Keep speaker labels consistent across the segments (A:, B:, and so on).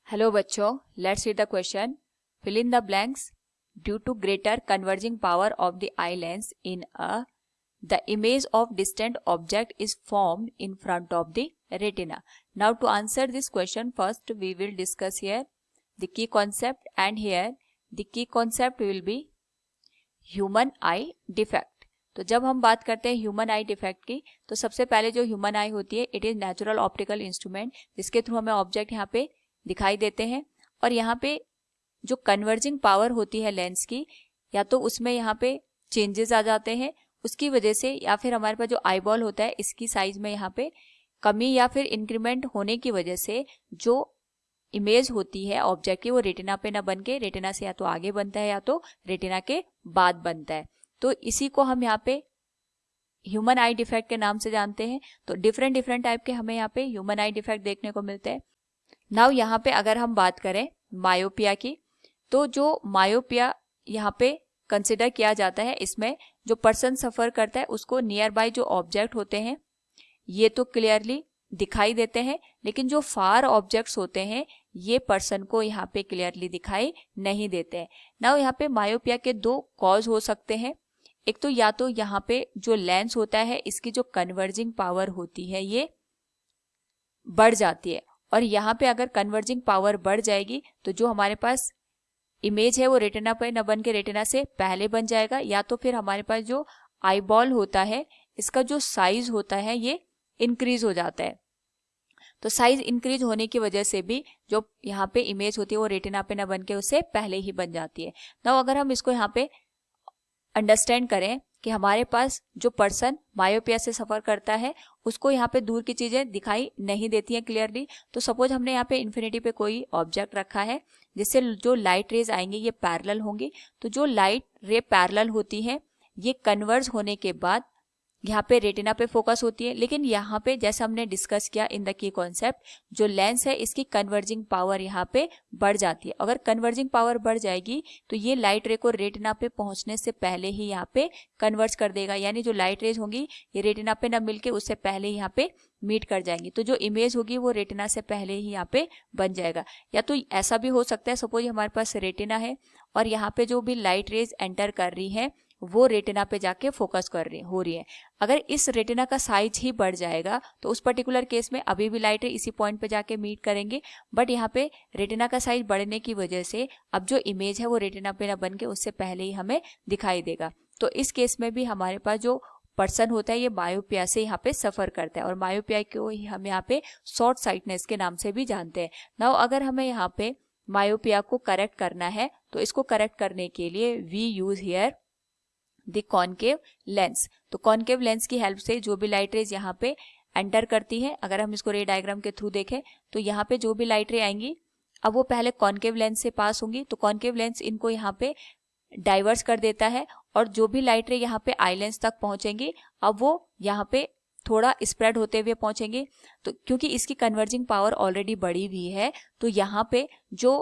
A: Hello बच्चों, let's read the question. Fill in the blanks. Due to greater converging power of the eye lens in the image of distant object is formed in front of the retina. Now to answer this question, first we will discuss here the key concept, and here the key concept will be human eye defect. तो जब हम बात करते हैं human आई defect की, तो सबसे पहले जो ह्यूमन आई होती है, it is natural optical instrument जिसके थ्रू हमें ऑब्जेक्ट यहाँ पे दिखाई देते हैं. और यहाँ पे जो कन्वर्जिंग पावर होती है लेंस की, या तो उसमें यहाँ पे चेंजेस आ जाते हैं उसकी वजह से, या फिर हमारे पास जो आई बॉल होता है इसकी साइज में यहाँ पे कमी या फिर इंक्रीमेंट होने की वजह से जो इमेज होती है ऑब्जेक्ट की, वो रेटिना पे ना बन के रेटिना से या तो आगे बनता है या तो रेटिना के बाद बनता है. तो इसी को हम यहाँ पे ह्यूमन आई डिफेक्ट के नाम से जानते हैं. तो डिफरेंट डिफरेंट टाइप के हमें यहाँ पे ह्यूमन आई डिफेक्ट देखने को मिलते हैं. नाउ यहाँ पे अगर हम बात करें मायोपिया की, तो जो मायोपिया यहाँ पे कंसिडर किया जाता है, इसमें जो पर्सन सफर करता है उसको नियर बाय जो ऑब्जेक्ट होते हैं ये तो क्लियरली दिखाई देते हैं, लेकिन जो फार ऑब्जेक्ट्स होते हैं ये पर्सन को यहाँ पे क्लियरली दिखाई नहीं देते हैं. नाउ यहाँ पे मायोपिया के दो कॉज हो सकते हैं. एक तो या तो यहाँ पे जो लेंस होता है इसकी जो कन्वर्जिंग पावर होती है ये बढ़ जाती है, और यहाँ पे अगर कन्वर्जिंग पावर बढ़ जाएगी तो जो हमारे पास इमेज है वो रेटिना पे न बन के रेटिना से पहले बन जाएगा, या तो फिर हमारे पास जो आई बॉल होता है इसका जो साइज होता है ये इंक्रीज हो जाता है. तो साइज इंक्रीज होने की वजह से भी जो यहाँ पे इमेज होती है वो रेटिना पे न बन के उससे पहले ही बन जाती है. नाउ अगर हम इसको यहाँ पे अंडरस्टैंड करें कि हमारे पास जो पर्सन मायोपिया से सफर करता है उसको यहाँ पे दूर की चीजें दिखाई नहीं देती हैं क्लियरली. तो सपोज हमने यहाँ पे इन्फिनिटी पे कोई ऑब्जेक्ट रखा है जिससे जो लाइट रेज आएंगे ये पैरेलल होंगी. तो जो लाइट रे पैरेलल होती है ये कन्वर्ज होने के बाद यहाँ पे रेटिना पे फोकस होती है, लेकिन यहाँ पे जैसे हमने डिस्कस किया इन द की कॉन्सेप्ट, जो लेंस है इसकी कन्वर्जिंग पावर यहाँ पे बढ़ जाती है. अगर कन्वर्जिंग पावर बढ़ जाएगी तो ये लाइट रे को रेटिना पे पहुंचने से पहले ही यहाँ पे कन्वर्ज कर देगा, यानी जो लाइट रेज होंगी ये रेटिना पे ना मिलके उससे पहले ही यहाँ पे मीट कर जाएंगी. तो जो इमेज होगी वो रेटिना से पहले ही यहाँ पे बन जाएगा. या तो ऐसा भी हो सकता है, सपोज हमारे पास रेटिना है और यहाँ पे जो भी लाइट रेज एंटर कर रही है वो रेटिना पे जाके फोकस हो रही है. अगर इस रेटिना का साइज ही बढ़ जाएगा तो उस पर्टिकुलर केस में अभी भी लाइट रे इसी पॉइंट पे जाके मीट करेंगे, बट यहाँ पे रेटिना का साइज बढ़ने की वजह से अब जो इमेज है वो रेटिना पे ना बन के उससे पहले ही हमें दिखाई देगा. तो इस केस में भी हमारे पास जो पर्सन होता है ये मायोपिया से यहाँ पे सफर करता है, और मायोपिया को ही हम यहाँ पे शॉर्ट साइटनेस के नाम से भी जानते हैं. नाउ अगर हमें यहाँ पे मायोपिया को करेक्ट करना है तो इसको करेक्ट करने के लिए we use here the concave lens. तो कॉनकेव लेंस की हेल्प से जो भी लाइट रेज यहाँ पे एंटर करती है, अगर हम इसको रे डायग्राम के थ्रू देखें तो यहाँ पे जो भी लाइट रे आएंगी अब वो पहले कॉनकेव लेंस से पास होंगी. तो कॉनकेव लेंस इनको यहाँ पे डाइवर्स कर देता है, और जो भी लाइट रे यहाँ पे आई लेंस तक पहुंचेंगी अब वो यहाँ पे थोड़ा स्प्रेड होते हुए पहुंचेंगे. तो क्योंकि इसकी कन्वर्जिंग पावर ऑलरेडी बढ़ी हुई है तो यहाँ पे जो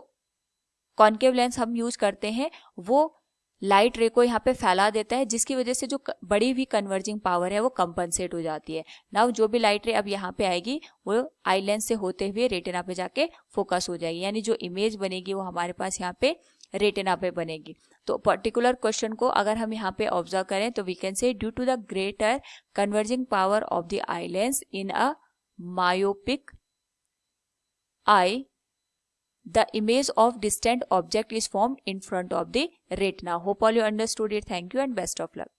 A: कॉनकेव लेंस हम यूज करते हैं वो लाइट रे को यहाँ पे फैला देता है, जिसकी वजह से जो बड़ी हुई कन्वर्जिंग पावर है वो कंपनसेट हो जाती है. नाउ जो भी लाइट रे अब यहाँ पे आएगी वो आई लेंस से होते हुए रेटिना पे जाके फोकस हो जाएगी, यानी जो इमेज बनेगी वो हमारे पास यहाँ पे रेटिना पे बनेगी. तो पर्टिकुलर क्वेश्चन को अगर हम यहाँ पे ऑब्जर्व करें तो we can say due to the greater converging power of the eye lens in a myopic eye, the image of distant object is formed in front of the retina. Hope all you understood it. Thank you and best of luck.